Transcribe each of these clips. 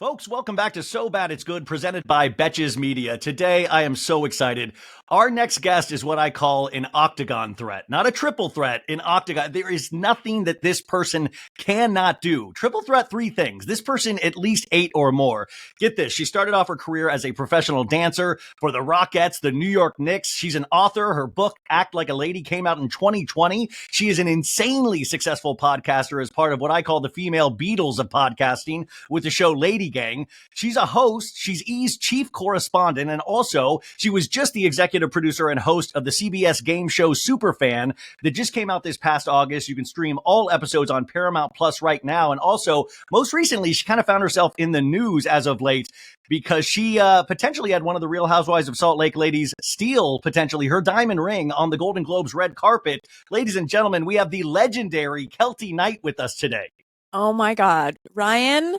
Folks, welcome back to So Bad It's Good, presented by Betches Media. Today, I am so excited. Our next guest is what I call an octagon threat, not a triple threat, an octagon. There is nothing that this person cannot do. Triple threat, 3 things. This person, at least 8 or more. Get this. She started off her career as a professional dancer for the Rockettes, the New York Knicks. She's an author. Her book, Act Like a Lady, came out in 2020. She is an insanely successful podcaster as part of what I call the female Beatles of podcasting with the show LadyGang. She's a host. She's E's chief correspondent. And also, she was just the executive producer and host of the CBS game show Superfan that just came out this past August. You can stream all episodes on Paramount Plus right now. And also, most recently, she kind of found herself in the news as of late because she potentially had one of the Real Housewives of Salt Lake ladies steal potentially her diamond ring on the Golden Globes red carpet. Ladies and gentlemen, we have the legendary Keltie Knight with us today. Oh my God, Ryan,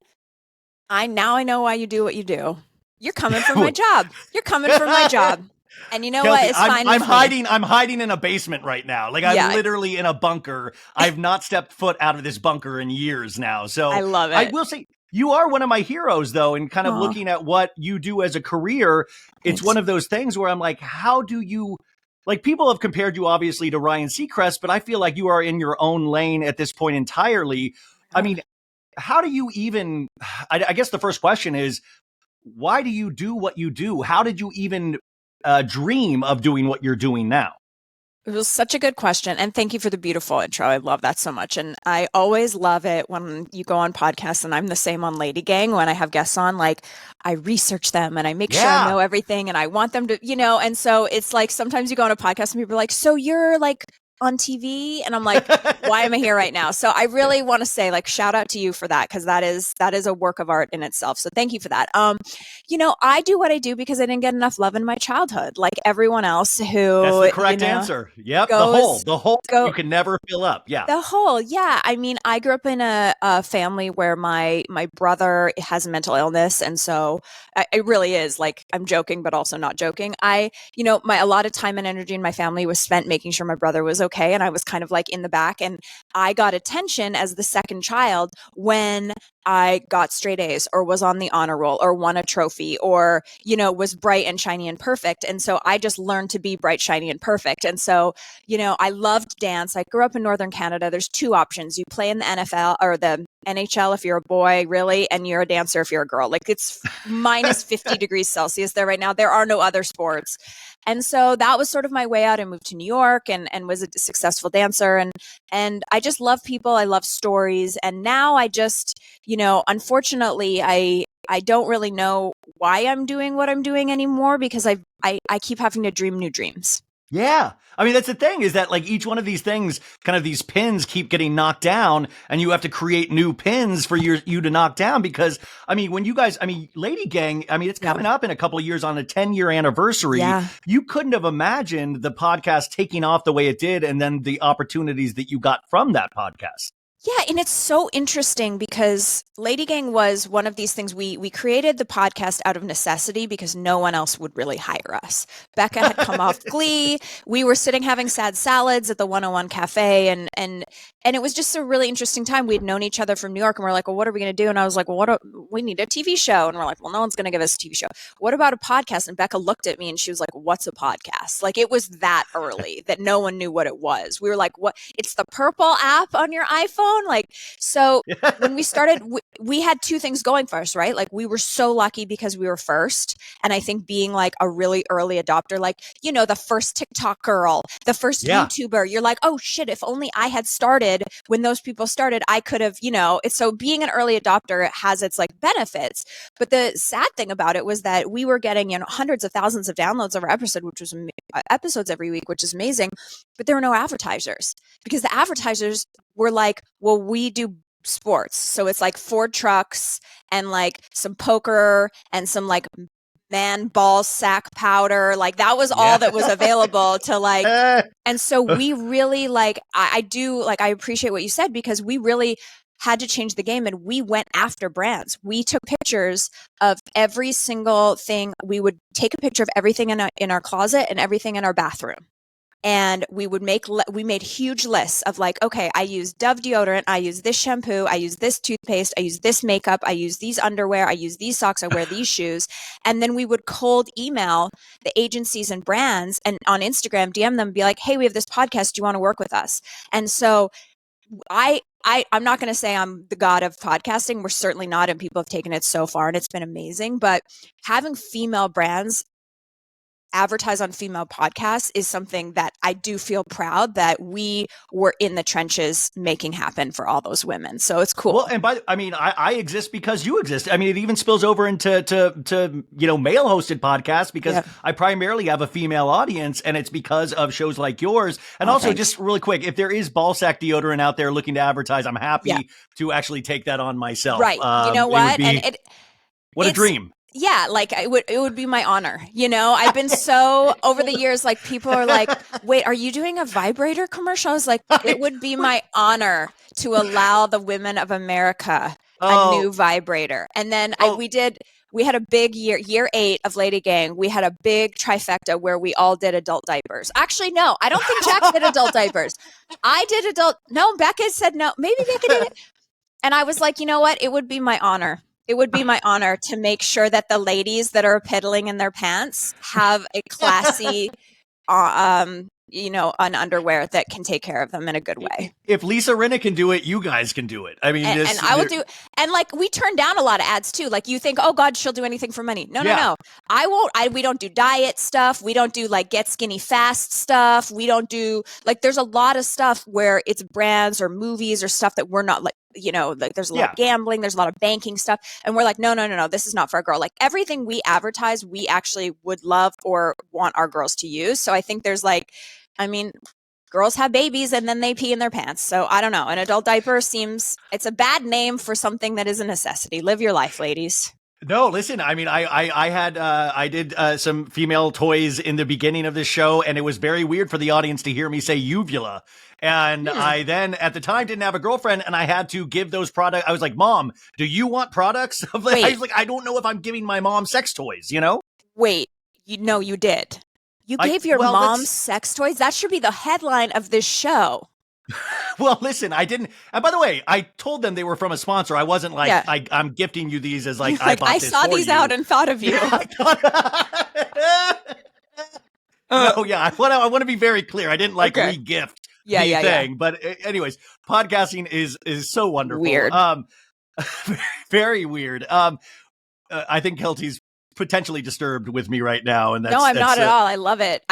I know why you do what you do. You're coming for my job. You're coming for my job. And you know Keltie, what? It's fine. I'm hiding in a basement right now. Like I'm literally in a bunker. I've not stepped foot out of this bunker in years now. So I love it. I will say you are one of my heroes though. And kind of looking at what you do as a career, it's one of those things where I'm like, how do you, like people have compared you obviously to Ryan Seacrest, but I feel like you are in your own lane at this point entirely. I mean, how do you even, I guess the first question is, why do you do what you do? How did you even dream of doing what you're doing now? It was such a good question. And thank you for the beautiful intro. I love that so much. And I always love it when you go on podcasts, and I'm the same on LadyGang when I have guests on, like I research them and I make sure I know everything and I want them to, and so it's like sometimes you go on a podcast and people are like, so you're like on TV, and I'm like, why am I here right now? So I really want to say, like, shout out to you for that, because that is a work of art in itself. So thank you for that. I do what I do because I didn't get enough love in my childhood, like everyone else who. That's the correct answer. Yep, the hole you can never fill up. Yeah, the hole. Yeah, I mean, I grew up in a family where my brother has mental illness, and so it really is like, I'm joking, but also not joking. A lot of time and energy in my family was spent making sure my brother was okay, and I was kind of like in the back, and I got attention as the second child when I got straight A's or was on the honor roll or won a trophy or, was bright and shiny and perfect. And so I just learned to be bright, shiny and perfect. And so, I loved dance. I grew up in Northern Canada. There's 2 options. You play in the NFL or the NHL if you're a boy, really, and you're a dancer if you're a girl. Like it's minus 50 degrees Celsius there right now. There are no other sports. And so that was sort of my way out. I moved to New York and was a successful dancer. And I just love people. I love stories. And now I just, unfortunately, I don't really know why I'm doing what I'm doing anymore, because I keep having to dream new dreams. Yeah. I mean, that's the thing, is that like each one of these things, kind of these pins keep getting knocked down, and you have to create new pins for you to knock down. Because I mean, when you guys, LadyGang, it's coming up in a couple of years on a 10-year anniversary. Yeah. You couldn't have imagined the podcast taking off the way it did, and then the opportunities that you got from that podcast. Yeah, and it's so interesting because LadyGang was one of these things. We created the podcast out of necessity because no one else would really hire us. Becca had come off Glee. We were sitting having sad salads at the 101 Cafe, and it was just a really interesting time. We had known each other from New York, and we're like, well, what are we going to do? And I was like, well, we need a TV show. And we're like, well, no one's going to give us a TV show. What about a podcast? And Becca looked at me and she was like, what's a podcast? Like it was that early that no one knew what it was. We were like, what? It's the purple app on your iPhone? Like, so when we started, we had 2 things going for us, right? Like we were so lucky because we were first. And I think being like a really early adopter, like, the first TikTok girl, the first YouTuber, you're like, oh shit, if only I had started when those people started, I could have, so being an early adopter has its like benefits. But the sad thing about it was that we were getting, hundreds of thousands of downloads of our episode, which was episodes every week, which is amazing. But there were no advertisers, because the advertisers were like, well, we do sports. So it's like Ford trucks and like some poker and some like man ball sack powder. Like that was all that was available to like, and so we really like, I appreciate what you said, because we really had to change the game, and we went after brands. We took pictures of every single thing. We would take a picture of everything in our closet and everything in our bathroom. and we made huge lists of like, okay, I use Dove deodorant, I use this shampoo, I use this toothpaste, I use this makeup, I use these underwear, I use these socks, I wear these shoes. And then we would cold email the agencies and brands and on Instagram DM them, be like, hey, we have this podcast, do you want to work with us? And so I'm not going to say I'm the god of podcasting. We're certainly not, and people have taken it so far, and it's been amazing. But having female brands advertise on female podcasts is something that I do feel proud that we were in the trenches making happen for all those women. So it's cool. Well, and I exist because you exist. I mean, it even spills over into male hosted podcasts because I primarily have a female audience, and it's because of shows like yours. And also, thanks. just really quick, if there is ball sack deodorant out there looking to advertise, I'm happy to actually take that on myself. Right. You know what? What a dream. Yeah, like it would be my honor. I've been so over the years, like people are like, wait, are you doing a vibrator commercial? I was like, it would be my honor to allow the women of America a new vibrator. And then we had a big year 8 of LadyGang. We had a big trifecta where we all did adult diapers. Actually, no, I don't think Jax did adult diapers. I did no, Becca said no, maybe Becca did it. And I was like, you know what? It would be my honor. It would be my honor to make sure that the ladies that are piddling in their pants have a classy, an underwear that can take care of them in a good way. If Lisa Rinna can do it, you guys can do it. I mean, and I will do. And like we turn down a lot of ads too. Like you think, oh God, she'll do anything for money. No. I won't. We don't do diet stuff. We don't do like get skinny fast stuff. We don't do like. There's a lot of stuff where it's brands or movies or stuff that we're not like. Like there's a lot of gambling, there's a lot of banking stuff. And we're like, no, this is not for a girl. Like everything we advertise, we actually would love or want our girls to use. So I think there's girls have babies and then they pee in their pants. So I don't know. An adult diaper it's a bad name for something that is a necessity. Live your life, ladies. No, listen, I mean, I did some female toys in the beginning of this show, and it was very weird for the audience to hear me say uvula. And I then, at the time, didn't have a girlfriend, and I had to give those products. I was like, Mom, do you want products? I was like, I don't know if I'm giving my mom sex toys, Wait, you did. You gave your mom sex toys? That should be the headline of this show. Well, listen, I didn't. And by the way, I told them they were from a sponsor. I wasn't like, I'm gifting you these as like, I bought this I saw these out and thought of you. I want to be very clear. I didn't re-gift the thing. Yeah. But anyways, podcasting is so wonderful. Weird. Very weird. I think Keltie's potentially disturbed with me right now, and no, I'm not at all. I love it.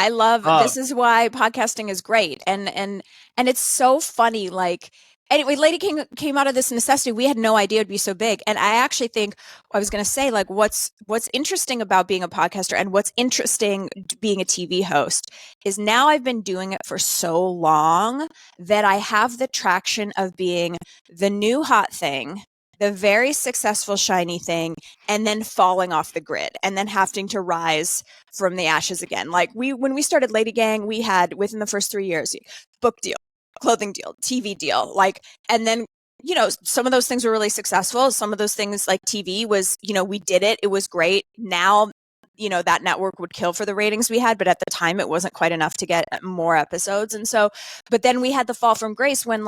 This is why podcasting is great, and it's so funny. Like anyway, LadyGang came out of this necessity. We had no idea it'd be so big, and I actually think I was going to say like what's interesting about being a podcaster and what's interesting being a TV host is now I've been doing it for so long that I have the traction of being the new hot thing, the very successful shiny thing, and then falling off the grid and then having to rise from the ashes again. Like when we started LadyGang, we had within the first 3 years, book deal, clothing deal, TV deal, and then, some of those things were really successful. Some of those things like TV was, we did it. It was great. Now, that network would kill for the ratings we had, but at the time it wasn't quite enough to get more episodes. And so, but then we had the fall from grace when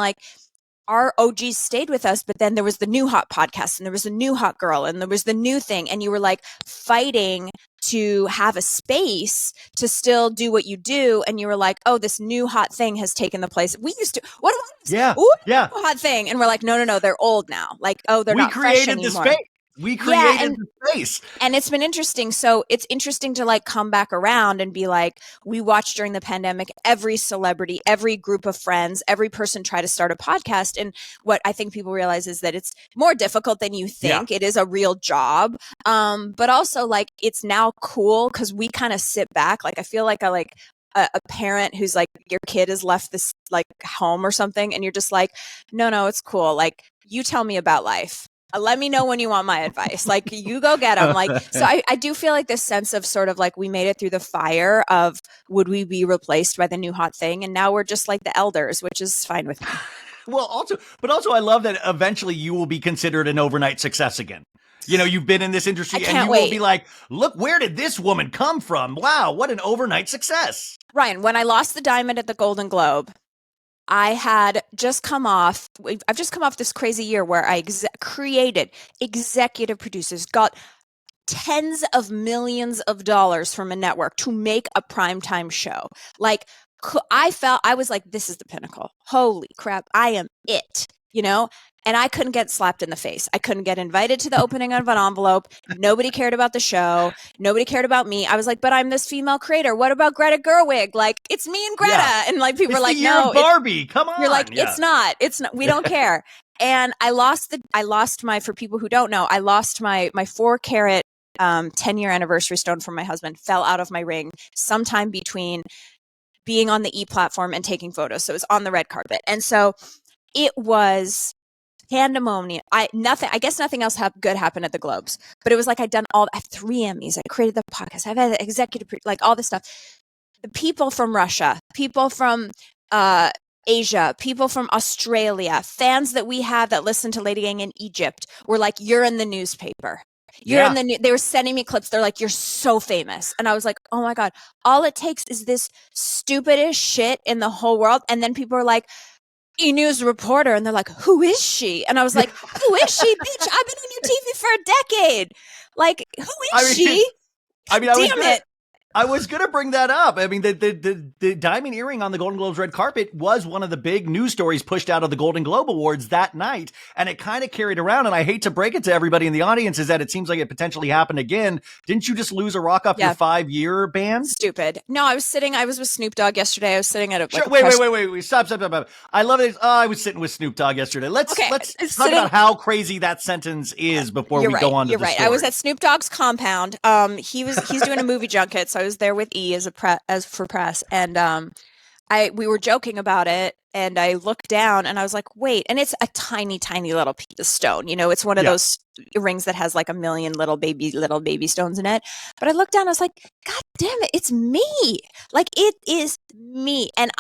our OGs stayed with us, but then there was the new hot podcast and there was a new hot girl and there was the new thing. And you were like fighting to have a space to still do what you do. And you were like, oh, this new hot thing has taken the place. We used to, what was hot thing? And we're like, no, they're old now. Like, oh, they're not fresh anymore. The space. We created the space. And it's been interesting. So it's interesting to come back around and be like, we watched during the pandemic, every celebrity, every group of friends, every person try to start a podcast. And what I think people realize is that it's more difficult than you think. Yeah. It is a real job. But also it's now cool because we kind of sit back. I feel like a parent who's like, your kid has left this home or something. And you're just like, no, it's cool. You tell me about life. Let me know when you want my advice. You go get them. So I do feel this sense of sort of we made it through the fire of would we be replaced by the new hot thing? And now we're just the elders, which is fine with me. Well, also I love that eventually you will be considered an overnight success again. you've been in this industry and you will be like, look, where did this woman come from? Wow, what an overnight success. Ryan, when I lost the diamond at the Golden Globe, I've just come off this crazy year where I created, executive producers, got tens of millions of dollars from a network to make a primetime show. Like, I was like, this is the pinnacle. Holy crap, I am it, And I couldn't get slapped in the face. I couldn't get invited to the opening of an envelope. Nobody cared about the show. Nobody cared about me. I was like, but I'm this female creator. What about Greta Gerwig? Like, it's me and Greta. Yeah. And like, people are like, no, Barbie. Come on. You're like, it's not. We don't care. And for people who don't know, I lost my 4-carat 10-year anniversary stone from my husband, fell out of my ring sometime between being on the E platform and taking photos. So it was on the red carpet. And so it was pandemonium. I guess nothing else good happened at the Globes, but it was like I have 3 Emmys. I created the podcast. I've had an executive, like all this stuff. The people from Russia, people from Asia, people from Australia, fans that we have that listen to LadyGang in Egypt were like, you're in the newspaper. They were sending me clips. They're like, you're so famous. And I was like, oh my God, all it takes is this stupidest shit in the whole world. And then people are like, E-News reporter. And they're like, who is she? And I was like, who is she? Bitch, I've been on your TV for a decade. Like, who is she? Damn it. I was going to bring that up. I mean, the diamond earring on the Golden Globes red carpet was one of the big news stories pushed out of the Golden Globe Awards that night. And it kind of carried around. And I hate to break it to everybody in the audience is that it seems like it potentially happened again. Didn't you just lose a rock off your 5-year ban? Stupid. No, I was with Snoop Dogg yesterday. I was sitting at a... Wait. Stop. I love it. Oh, I was sitting with Snoop Dogg yesterday. Let's talk about how crazy that sentence is before we go on to the story. I was at Snoop Dogg's compound. He's doing a movie junket, so I was there with E as for press, and we were joking about it, and I looked down and I was like, wait, and it's a tiny little piece of stone, it's one of those rings that has like a million little baby stones in it. But I looked down, I was like, God damn it, it's me. Like, it is me. And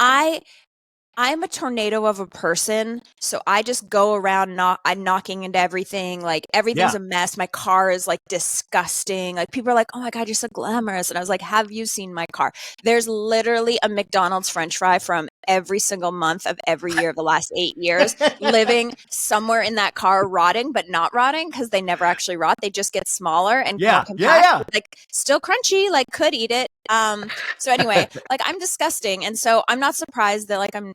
I'm a tornado of a person, so I just go around I'm knocking into everything. Like, everything's a mess. My car is like disgusting. Like, people are like, oh my God, you're so glamorous. And I was like, have you seen my car? There's literally a McDonald's French fry from every single month of every year of the last 8 years living somewhere in that car, rotting, but not rotting because they never actually rot. They just get smaller and more compact. Like, still crunchy, like could eat it. So anyway, like, I'm disgusting. And so I'm not surprised that like I'm,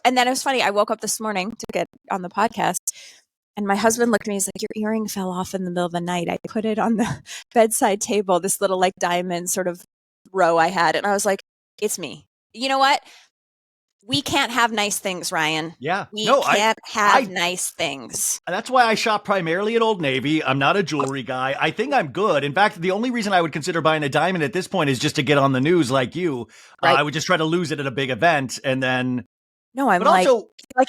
and then it was funny. I woke up this morning to get on the podcast and my husband looked at me. He's like, your earring fell off in the middle of the night. I put it on the bedside table, this little like diamond sort of row I had. And I was like, it's me. You know what? We can't have nice things, Ryan. Yeah. We can't have nice things. That's why I shop primarily at Old Navy. I'm not a jewelry guy. I think I'm good. In fact, the only reason I would consider buying a diamond at this point is just to get on the news like you. Right. I would just try to lose it at a big event and then... No, I'm like,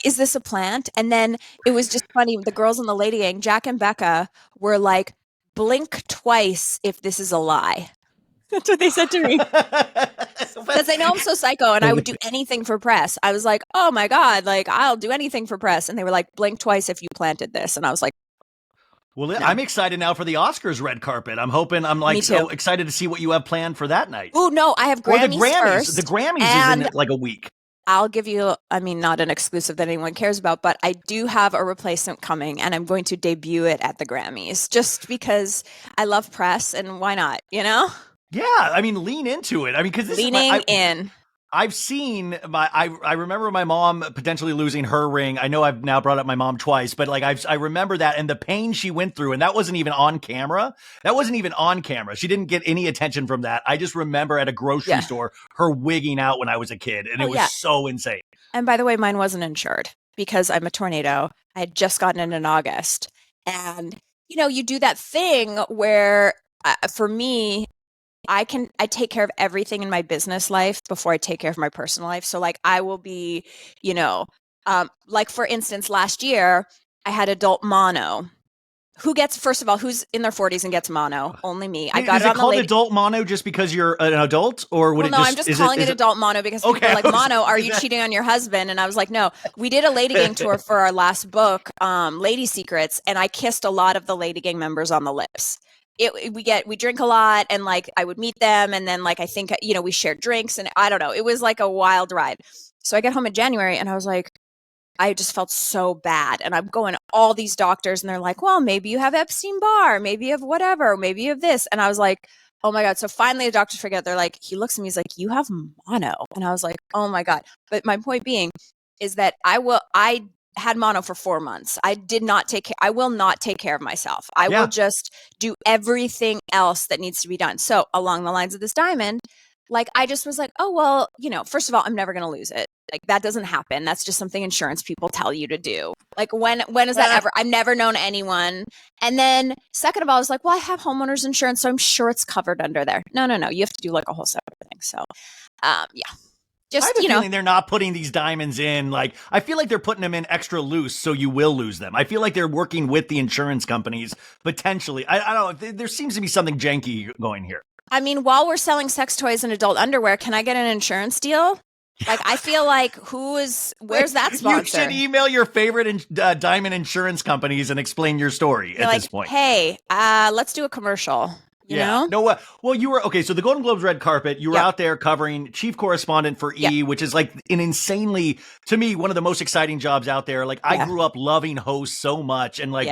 is this a plant? And then it was just funny. The girls in the LadyGang, Jack and Becca, were like, blink twice if this is a lie. That's what they said to me. Because they know I'm so psycho and I would do anything for press. I was like, oh my God, like, I'll do anything for press. And they were like, blink twice if you planted this. And I was like, well, no. I'm excited now for the Oscars red carpet. I'm like so excited to see what you have planned for that night. Oh, no, I have Grammys first. The Grammys is in like a week. I'll give you, not an exclusive that anyone cares about, but I do have a replacement coming and I'm going to debut it at the Grammys just because I love press and why not, Yeah, lean into it. Because in. I've seen I remember my mom potentially losing her ring. I know I've now brought up my mom twice, but like I remember that and the pain she went through, and that wasn't even on camera. She didn't get any attention from that. I just remember at a grocery store her wigging out when I was a kid, and it was so insane. And by the way, mine wasn't insured because I'm a tornado. I had just gotten it in August, and you do that thing where for me, I take care of everything in my business life before I take care of my personal life. So like I will be, like for instance, last year I had adult mono First of all, who's in their 40s and gets mono? Only me. I got Is it it on the called adult mono just because you're an adult, or would Well, it no, just? I'm just calling it adult mono because people are like, mono, are you cheating on your husband? And I was like, no. We did a LadyGang tour for our last book, Lady Secrets, and I kissed a lot of the LadyGang members on the lips. We drink a lot, and like I would meet them, and then like I think we shared drinks, and I don't know, it was like a wild ride. So I get home in January, and I was like, I just felt so bad. And I'm going to all these doctors and they're like, well, maybe you have Epstein-Barr, maybe you have whatever, maybe you have this. And I was like, oh my God. So finally the doctors figure out, they're like, he looks at me, he's like, you have mono. And I was like, oh my God. But my point being is that I had mono for 4 months. I will not take care of myself. I will just do everything else that needs to be done. So along the lines of this diamond, like I just was like, oh, well, first of all, I'm never going to lose it. Like that doesn't happen. That's just something insurance people tell you to do. Like when is that ever? I've never known anyone. And then second of all, I was like, well, I have homeowners insurance, so I'm sure it's covered under there. No. You have to do like a whole separate thing. So, just, I have a feeling they're not putting these diamonds in. Like, I feel like they're putting them in extra loose so you will lose them. I feel like they're working with the insurance companies potentially. I don't know. There seems to be something janky going here. I mean, while we're selling sex toys and adult underwear, can I get an insurance deal? Like, I feel like where's that sponsor? You should email your favorite diamond insurance companies and explain your story at this point. Hey, let's do a commercial. You know? No, well, you were, okay, so the Golden Globes red carpet, you were out there covering chief correspondent for E, which is like an insanely, to me, one of the most exciting jobs out there. Like, I grew up loving hosts so much and like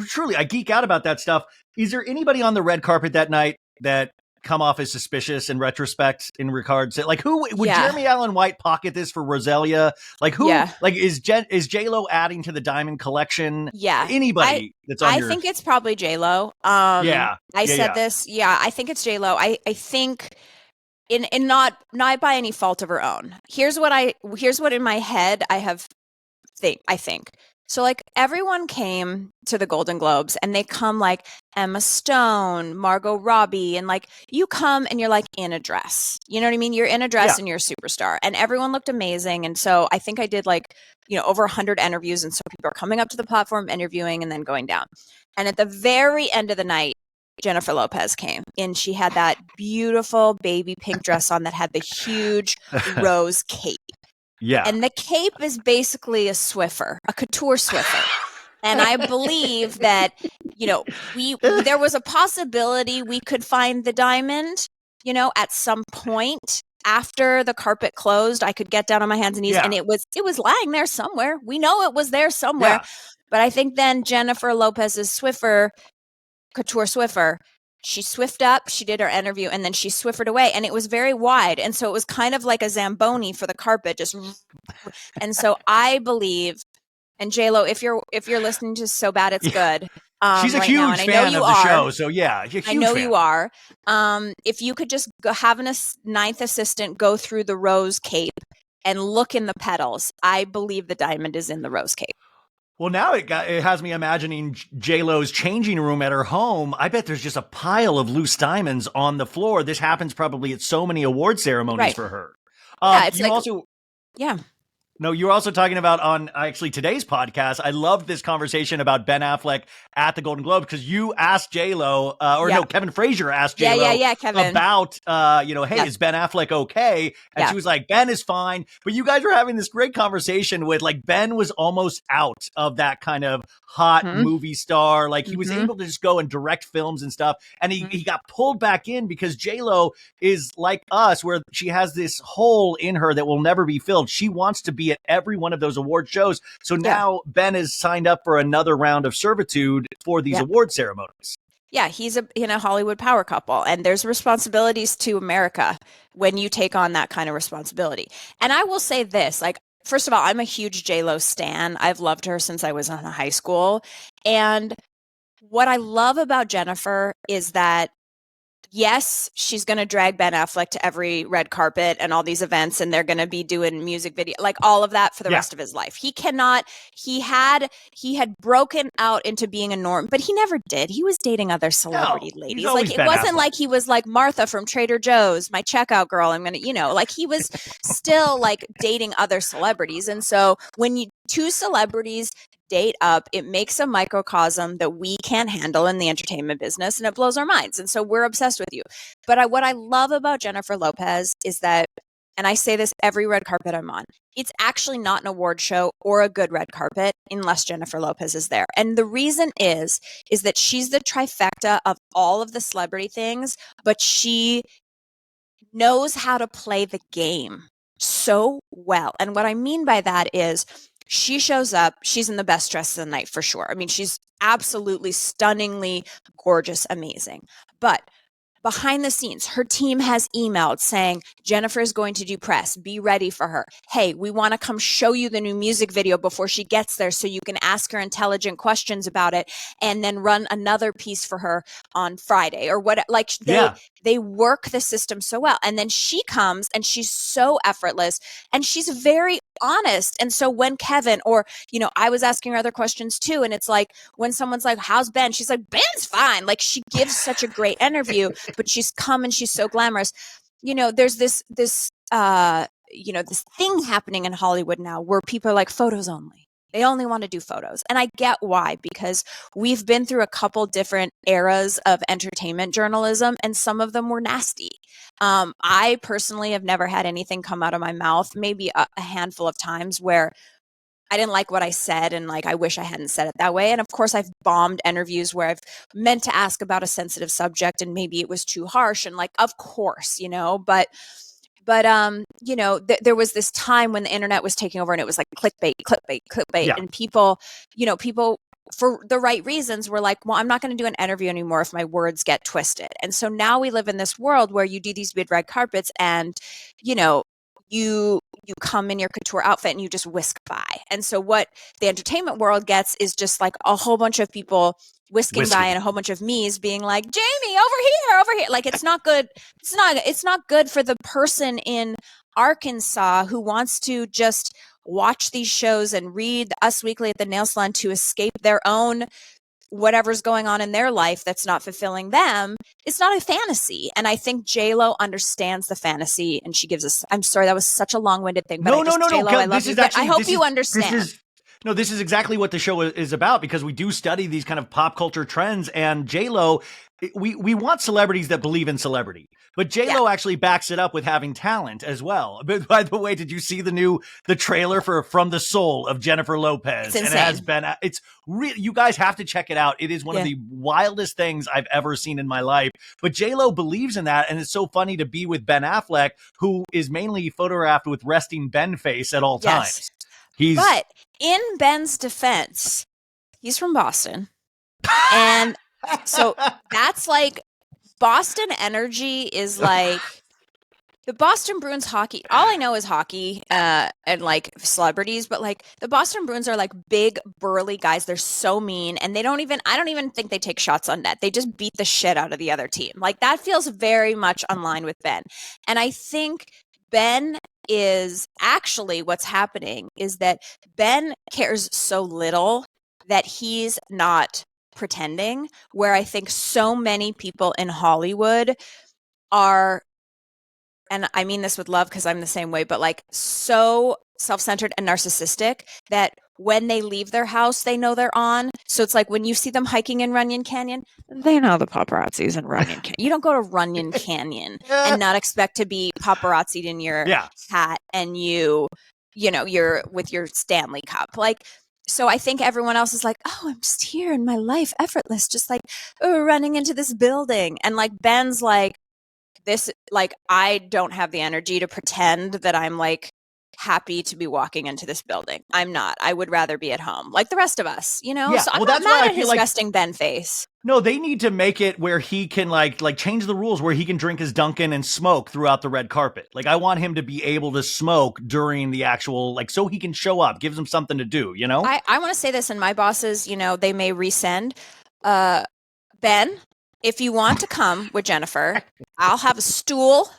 truly, I geek out about that stuff. Is there anybody on the red carpet that night that come off as suspicious in retrospect in regards to like who would Jeremy Allen White pocket this for Roselia? Like who like is J-Lo adding to the diamond collection? Anybody that's on I think it's probably J-Lo. I said this. Yeah, I think it's J-Lo. I think in not by any fault of her own. Here's what in my head I think. So like everyone came to the Golden Globes and they come like Emma Stone, Margot Robbie, and like you come and you're like in a dress. You know what I mean? You're in a dress and you're a superstar. And everyone looked amazing. And so I think I did like, over 100 interviews. And so people are coming up to the platform, interviewing, and then going down. And at the very end of the night, Jennifer Lopez came and she had that beautiful baby pink dress on that had the huge rose cape. Yeah. And the cape is basically a Swiffer, a couture Swiffer. And I believe that, there was a possibility we could find the diamond, at some point after the carpet closed. I could get down on my hands and knees and it was lying there somewhere. We know it was there somewhere. Yeah. But I think then Jennifer Lopez's Swiffer, couture Swiffer, she swiffed up, she did her interview, and then she swiffered away, and it was very wide, and so it was kind of like a Zamboni for the carpet, and so I believe, and J-Lo, if you're listening to So Bad It's Good, she's a huge fan of the show, so I know you are. If you could just have a ninth assistant go through the rose cape and look in the petals, I believe the diamond is in the rose cape. Well, now it has me imagining J-Lo's changing room at her home. I bet there's just a pile of loose diamonds on the floor. This happens probably at so many award ceremonies for her. It's No, you were also talking about on actually today's podcast. I loved this conversation about Ben Affleck at the Golden Globes because you asked J-Lo, Kevin Frazier asked J-Lo Kevin. about, hey, is Ben Affleck okay? And she was like, Ben is fine. But you guys were having this great conversation with like Ben was almost out of that kind of hot movie star. Like he was able to just go and direct films and stuff. And he got pulled back in because J-Lo is like us where she has this hole in her that will never be filled. She wants to be at every one of those award shows. So now Ben is signed up for another round of servitude for these award ceremonies. Yeah, he's in a Hollywood power couple, and there's responsibilities to America when you take on that kind of responsibility. And I will say this, like, first of all, I'm a huge J-Lo stan. I've loved her since I was in high school. And what I love about Jennifer is that yes, she's going to drag Ben Affleck to every red carpet and all these events, and they're going to be doing music video, like all of that for the rest of his life. He had broken out into being a norm, but he never did. He was dating other celebrity ladies. Like it wasn't like he was like Martha from Trader Joe's, my checkout girl. I'm going to, like he was still like dating other celebrities. And so when two celebrities date up, it makes a microcosm that we can't handle in the entertainment business, and it blows our minds. And so we're obsessed with you. But what I love about Jennifer Lopez is that, and I say this every red carpet I'm on, it's actually not an award show or a good red carpet unless Jennifer Lopez is there. And the reason is that she's the trifecta of all of the celebrity things, but she knows how to play the game so well. And what I mean by that is she shows up, she's in the best dress of the night for sure. I mean, she's absolutely stunningly gorgeous, amazing. But behind the scenes, her team has emailed saying, Jennifer is going to do press. Be ready for her. Hey, we want to come show you the new music video before she gets there so you can ask her intelligent questions about it and then run another piece for her on Friday or what. Like they work the system so well. And then she comes and she's so effortless and she's very honest. And so when Kevin or, I was asking her other questions too. And it's like when someone's like, how's Ben? She's like, Ben's fine. Like she gives such a great interview, but she's come and she's so glamorous. There's this thing happening in Hollywood now where people are like photos only. They only want to do photos. And I get why, because we've been through a couple different eras of entertainment journalism, and some of them were nasty. I personally have never had anything come out of my mouth, maybe a handful of times where I didn't like what I said and I wish I hadn't said it that way. And of course, I've bombed interviews where I've meant to ask about a sensitive subject and maybe it was too harsh. And of course, but there was this time when the internet was taking over and it was like clickbait. Yeah. And people for the right reasons were like, well, I'm not going to do an interview anymore if my words get twisted. And so now we live in this world where you do these big red carpets and, you come in your couture outfit and you just whisk by. And so what the entertainment world gets is just like a whole bunch of people whisking by and a whole bunch of me's being like, Jamie, over here. Like, it's not good. It's not good for the person in Arkansas who wants to just watch these shows and read Us Weekly at the nail salon to escape their own whatever's going on in their life that's not fulfilling them. It's not a fantasy. And I think J-Lo understands the fantasy and she gives us, I'm sorry, that was such a long-winded thing. But No. J-Lo, I love you, but I hope you understand. This is exactly what the show is about, because we do study these kind of pop culture trends, and J-Lo, we want celebrities that believe in celebrity, but J-Lo actually backs it up with having talent as well. But by the way, did you see the trailer for From the Soul of Jennifer Lopez? It's insane. And it has been, it's really, you guys have to check it out. It is one of the wildest things I've ever seen in my life. But J-Lo believes in that, and it's so funny to be with Ben Affleck, who is mainly photographed with resting Ben face at all times. But in Ben's defense, he's from Boston. And so that's like Boston energy is like the Boston Bruins hockey. All I know is hockey and celebrities, but the Boston Bruins are big, burly guys. They're so mean. And I don't even think they take shots on net. They just beat the shit out of the other team. That feels very much in line with Ben. And I think Ben is actually what's happening is that Ben cares so little that he's not pretending, where I think so many people in Hollywood are, and I mean this with love because I'm the same way, but so self-centered and narcissistic that when they leave their house, they know they're on. So it's when you see them hiking in Runyon Canyon, they know the paparazzi's in Runyon Canyon. You don't go to Runyon Canyon and not expect to be paparazzi'd in your hat and you're with your Stanley Cup. So I think everyone else is oh, I'm just here in my life, effortless, just running into this building. And Ben's this, I don't have the energy to pretend that I'm happy to be walking into this building. I'm not. I would rather be at home, like the rest of us, So I'm not mad at his resting Ben face. No, they need to make it where he can change the rules where he can drink his Dunkin' and smoke throughout the red carpet. I want him to be able to smoke during the actual, so he can show up, gives him something to do, I want to say this, and my bosses, they may resend. Ben, if you want to come with Jennifer, I'll have a stool.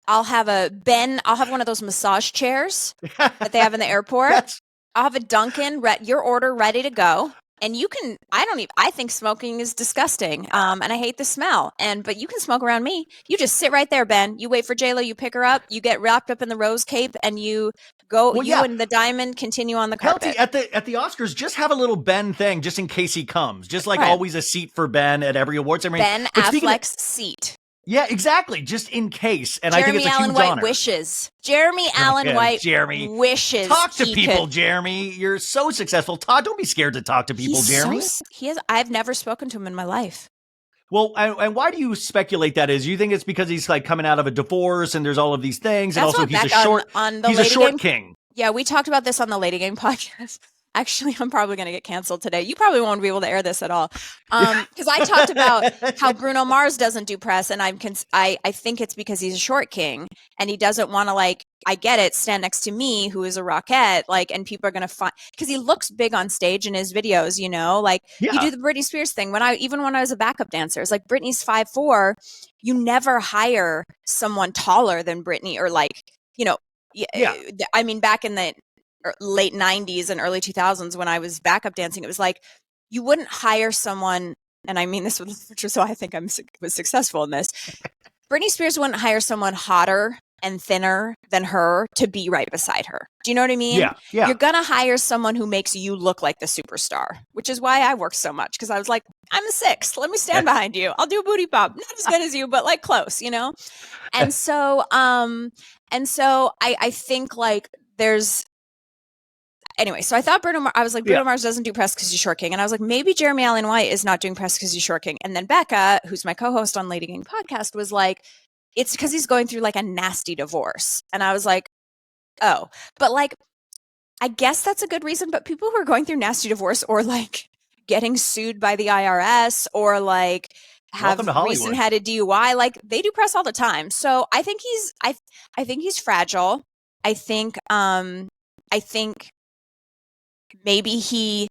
I'll have one of those massage chairs that they have in the airport. I'll have a Dunkin', your order ready to go. and you can, I think smoking is disgusting. And I hate the smell. But you can smoke around me. You just sit right there, Ben. You wait for J-Lo, you pick her up, you get wrapped up in the rose cape, and you go, Well, yeah. and the diamond continue on the Keltie, carpet. at the Oscars, just have a little Ben thing just in case he comes. Just like Right. always a seat for Ben at every awards ceremony. Ben Affleck's seat. Yeah, exactly. Just in case. And Jeremy I think it's a Allen huge White honor. wishes. Jeremy Allen White wishes. Talk to people, Jeremy. You're so successful. Don't be scared to talk to people, Jeremy. I've never spoken to him in my life. Well, and why do you speculate that is? You think it's because he's like coming out of a divorce and there's all of these things, and also he's a short king. Yeah, we talked about this on the LadyGang podcast. Actually, I'm probably going to get canceled today. You probably won't be able to air this at all. Because I talked about how Bruno Mars doesn't do press, and I think it's because he's a short king, and he doesn't want to, like, I get it, stand next to me, who is a rockette, like, and people are going to find, because he looks big on stage in his videos, you know, like, you do the Britney Spears thing. Even when I was a backup dancer, it's like, Britney's 5'4", you never hire someone taller than Britney, or like, you know, I mean, back in the late 90s and early 2000s when I was backup dancing, it was like you wouldn't hire someone, and I mean this with literature, so I think I was successful in this. Britney Spears wouldn't hire someone hotter and thinner than her to be right beside her. Do you know what I mean? Yeah. You're gonna hire someone who makes you look like the superstar, which is why I worked so much, because I was like, I'm a 6. Let me stand behind you. I'll do a booty pop. Not as good as you, but like close, you know? And so I think like there's, anyway, so I thought Bruno Mars doesn't do press because he's short king. And I was like, maybe Jeremy Allen White is not doing press because he's short king. And then Becca, who's my co-host on LadyGang podcast, was like, it's because he's going through like a nasty divorce. And I was like, oh, but like, I guess that's a good reason. But people who are going through nasty divorce, or like getting sued by the IRS, or like have recently had a DUI, like they do press all the time. So I think I think he's fragile. I think maybe he,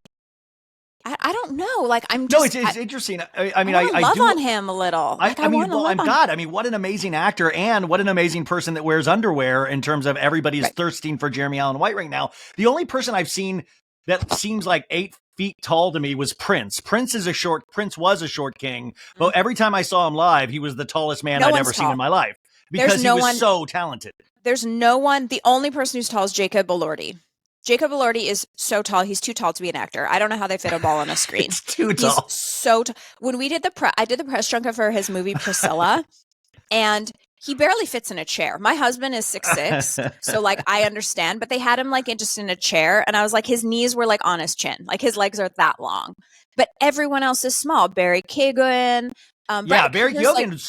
I don't know. Like it's interesting. I mean, I love do on him a little. Like, I mean, what an amazing actor, and what an amazing person that wears underwear in terms of everybody is thirsting for Jeremy Allen White right now. The only person I've seen that seems like 8 feet tall to me was Prince. Prince was a short king, but every time I saw him live, he was the tallest man I'd ever seen in my life because he was so talented. There's no one. The only person who's tall is Jacob Elordi. Jacob Elordi is so tall. He's too tall to be an actor. I don't know how they fit a ball on a screen. It's too tall. He's so tall. When we did I did the press junket for his movie Priscilla, and he barely fits in a chair. My husband is 6'6", so like I understand, but they had him like just in a chair, and I was like, his knees were like on his chin, like his legs are that long. But everyone else is small. Barry Keoghan. Barry Keoghan. Like,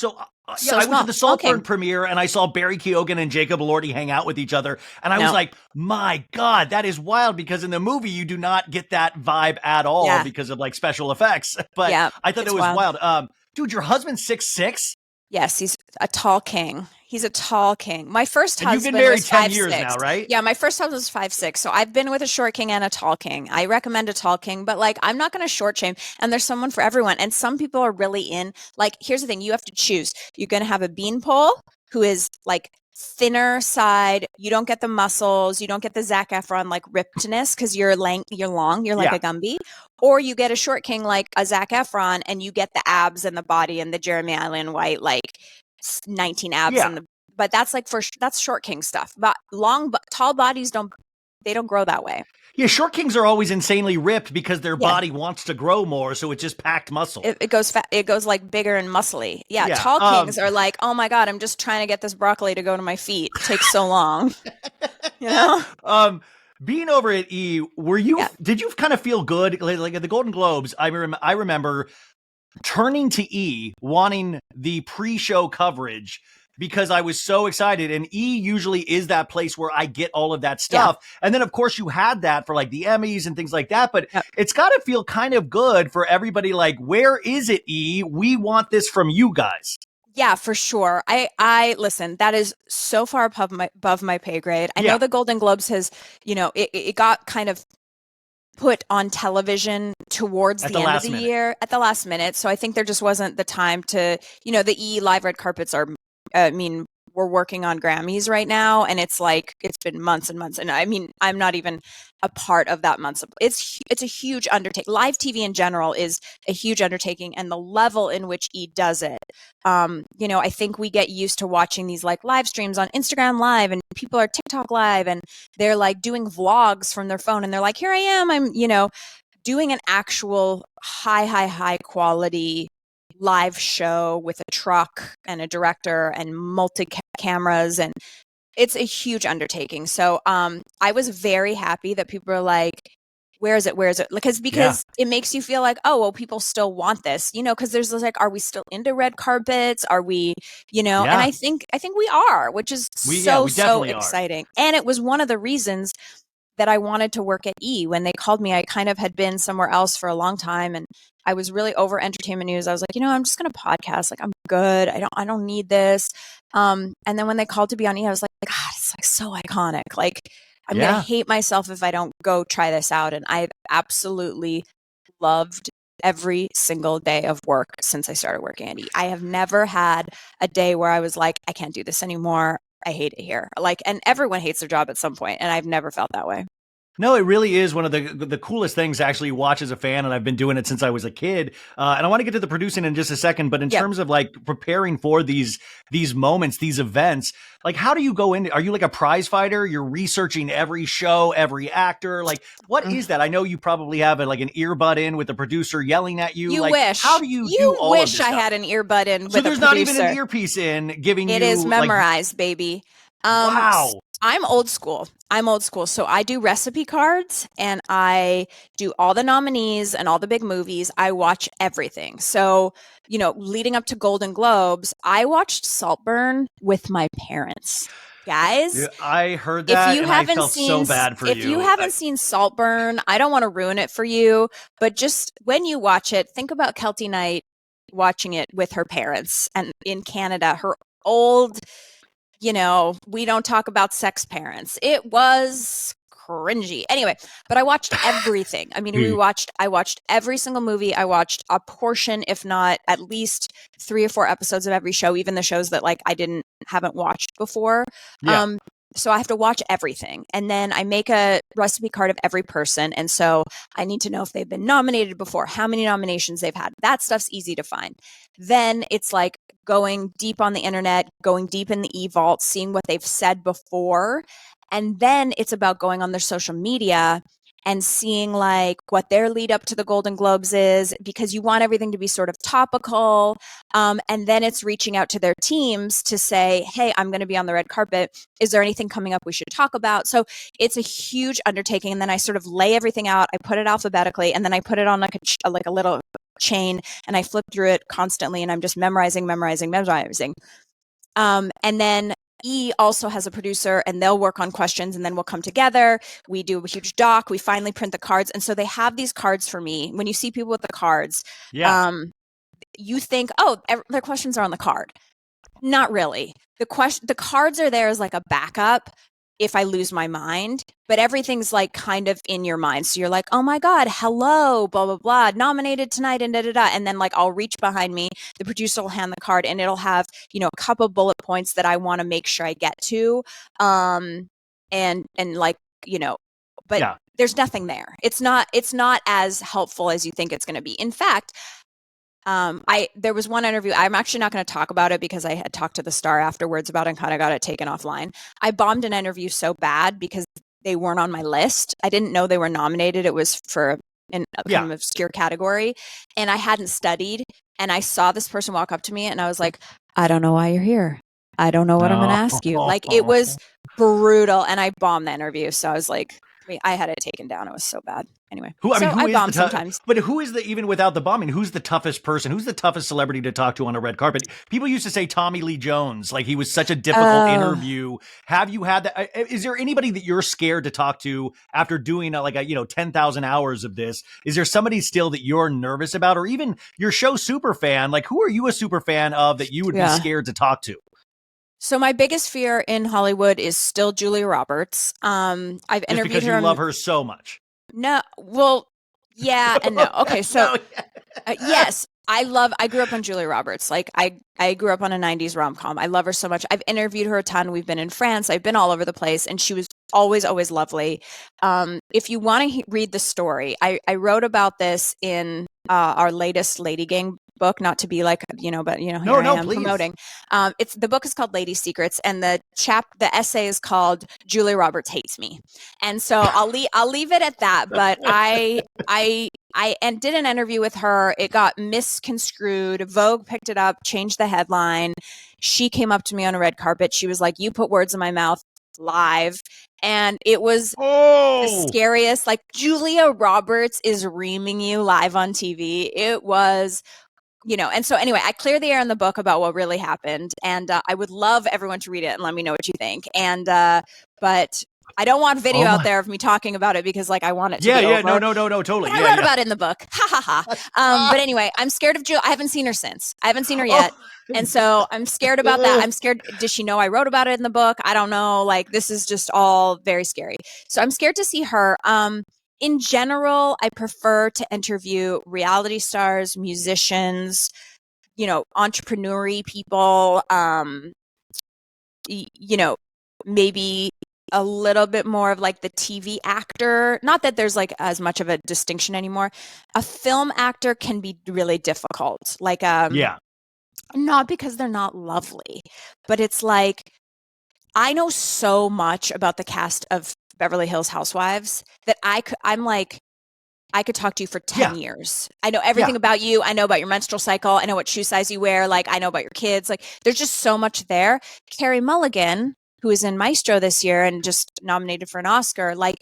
so I went to the Saltburn premiere, and I saw Barry Keoghan and Jacob Elordi hang out with each other, and I was like, my God, that is wild, because in the movie you do not get that vibe at all because of like special effects. But I thought it was wild. Dude, your husband's 6'6"? Yes, he's a tall king. He's a tall king. My first husband you've been married was 10 years now, right? Yeah, my first husband was 5'6". So I've been with a short king and a tall king. I recommend a tall king, but like I'm not going to short shame. And there's someone for everyone. And some people are really in. Like, here's the thing: you have to choose. You're going to have a beanpole who is like thinner side. You don't get the muscles. You don't get the Zac Efron like rippedness because you're long. You're like a Gumby. Or you get a short king like a Zac Efron, and you get the abs and the body and the Jeremy Allen White like 19 abs but that's like that's short king stuff. But tall bodies don't grow that way. Yeah, short kings are always insanely ripped because their body wants to grow more, so it's just packed muscle. It goes fat. It goes like bigger and muscly. Yeah, tall kings are like, oh my God, I'm just trying to get this broccoli to go to my feet. It takes so long. You know. Being over at E, did you kind of feel good? Like at the Golden Globes, I remember turning to E, wanting the pre-show coverage because I was so excited. And E usually is that place where I get all of that stuff. Yeah. And then, of course, you had that for like the Emmys and things like that. But it's got to feel kind of good for everybody. Like, where is it, E? We want this from you guys. Yeah, for sure. I listen, that is so far above my pay grade. I know the Golden Globes has, it got kind of put on television towards the end of the year at the last minute. So I think there just wasn't the time to, the E live red carpets are, we're working on Grammys right now, and it's like it's been months and months. And I mean, I'm not even a part of that months. It's a huge undertaking. Live TV in general is a huge undertaking, and the level in which E does it. You know, I think we get used to watching these like live streams on Instagram Live, and people are TikTok Live, and they're like doing vlogs from their phone, and they're like, here I am, I'm, you know, doing an actual high quality live show with a truck and a director and multi cameras, and it's a huge undertaking. So I was very happy that people are like, where is it? Because it makes you feel like, oh, well, people still want this, you know, because there's like, are we still into red carpets? Are we, you know, and I think we are, which is so exciting. And it was one of the reasons that I wanted to work at E. When they called me, I kind of had been somewhere else for a long time, and I was really over entertainment news. I was like, you know, I'm just going to podcast. Like, I'm good. I don't need this. And then when they called to be on E, I was like, God, it's like so iconic. Like, I'm going to hate myself if I don't go try this out. And I've absolutely loved every single day of work since I started working at E. I have never had a day where I was like, I can't do this anymore. I hate it here. Like, and everyone hates their job at some point, and I've never felt that way. No, it really is one of the coolest things to actually watch as a fan, and I've been doing it since I was a kid. And I want to get to the producing in just a second, but in terms of like preparing for these moments, these events, like how do you go in? Are you like a prize fighter? You're researching every show, every actor. Like, what is that? I know you probably have like an earbud in with the producer yelling at you. You like, wish. How do you do all of this I stuff? had an earbud in. So there's not even an earpiece in giving you. It is memorized, baby. Wow. I'm old school. So I do recipe cards, and I do all the nominees and all the big movies. I watch everything. So, you know, leading up to Golden Globes, I watched Saltburn with my parents. Guys, yeah, I heard that, and I felt so bad for you. If you haven't seen Saltburn, I don't want to ruin it for you, but just when you watch it, think about Keltie Knight watching it with her parents, and in Canada, her old, you know, we don't talk about sex parents. It was cringy. Anyway, but I watched everything. I mean, I watched every single movie. I watched a portion, if not at least 3 or 4 episodes of every show, even the shows that like I haven't watched before. Yeah. So I have to watch everything. And then I make a recipe card of every person. And so I need to know if they've been nominated before, how many nominations they've had. That stuff's easy to find. Then it's like going deep on the internet, going deep in the e-vault, seeing what they've said before. And then it's about going on their social media and seeing like what their lead up to the Golden Globes is, because you want everything to be sort of topical. And then it's reaching out to their teams to say, hey, I'm going to be on the red carpet. Is there anything coming up we should talk about? So it's a huge undertaking. And then I sort of lay everything out. I put it alphabetically, and then I put it on like a little chain, and I flip through it constantly, and I'm just memorizing. And then E also has a producer, and they'll work on questions, and then we'll come together. We do a huge doc. We finally print the cards. And so they have these cards for me. When you see people with the cards, you think, oh, their questions are on the card. Not really. The cards are there as like a backup if I lose my mind, but everything's like kind of in your mind. So you're like, oh my God, hello, blah, blah, blah, nominated tonight, and da-da-da. And then like, I'll reach behind me, the producer will hand the card, and it'll have, you know, a couple bullet points that I want to make sure I get to. And like, you know, but there's nothing there. It's not as helpful as you think it's going to be. In fact, there was one interview. I'm actually not going to talk about it because I had talked to the star afterwards about it and kind of got it taken offline. I bombed an interview so bad because they weren't on my list. I didn't know they were nominated. It was for a kind of obscure category, and I hadn't studied. And I saw this person walk up to me, and I was like, I don't know why you're here. I don't know what I'm going to ask you. Like, it was brutal, and I bombed the interview. So I was like, I had it taken down. It was so bad. Anyway, I bomb sometimes. But who is even without the bombing, who's the toughest person? Who's the toughest celebrity to talk to on a red carpet? People used to say Tommy Lee Jones, like he was such a difficult interview. Have you had that? Is there anybody that you're scared to talk to after doing 10,000 hours of this? Is there somebody still that you're nervous about, or even your show super fan? Like, who are you a super fan of that you would be scared to talk to? So my biggest fear in Hollywood is still Julia Roberts. I've interviewed because her. You love her so much. No, well, yeah and no. Okay, so yes, I grew up on Julia Roberts. Like I grew up on a 90s rom-com. I love her so much. I've interviewed her a ton. We've been in France. I've been all over the place, and she was always, always lovely. If you want to read the story, I wrote about this in our latest LadyGang book, not to be like, but here I am please. promoting. The book is called Lady Secrets, and the essay is called Julia Roberts Hates Me. And so I'll leave it at that. But I did an interview with her. It got misconstrued. Vogue picked it up, changed the headline. She came up to me on a red carpet. She was like, "You put words in my mouth live." And it was the scariest. Like, Julia Roberts is reaming you live on TV. It was, and so anyway, I clear the air in the book about what really happened. And I would love everyone to read it and let me know what you think. And, but I don't want video out there of me talking about it because, like, I want it to be over. No, totally. But I wrote about it in the book. Ha ha ha. But anyway, I'm scared of Julia. I haven't seen her since. I haven't seen her yet. And so I'm scared about that. I'm scared. Does she know I wrote about it in the book? I don't know. Like, this is just all very scary. So I'm scared to see her. In general, I prefer to interview reality stars, musicians, entrepreneur-y people, maybe a little bit more of like the TV actor. Not that there's like as much of a distinction anymore. A film actor can be really difficult. Like, not because they're not lovely, but it's like, I know so much about the cast of Beverly Hills Housewives that I could talk to you for 10 years. I know everything about you. I know about your menstrual cycle. I know what shoe size you wear. Like, I know about your kids. Like, there's just so much there. Carey Mulligan, who is in Maestro this year and just nominated for an Oscar, like,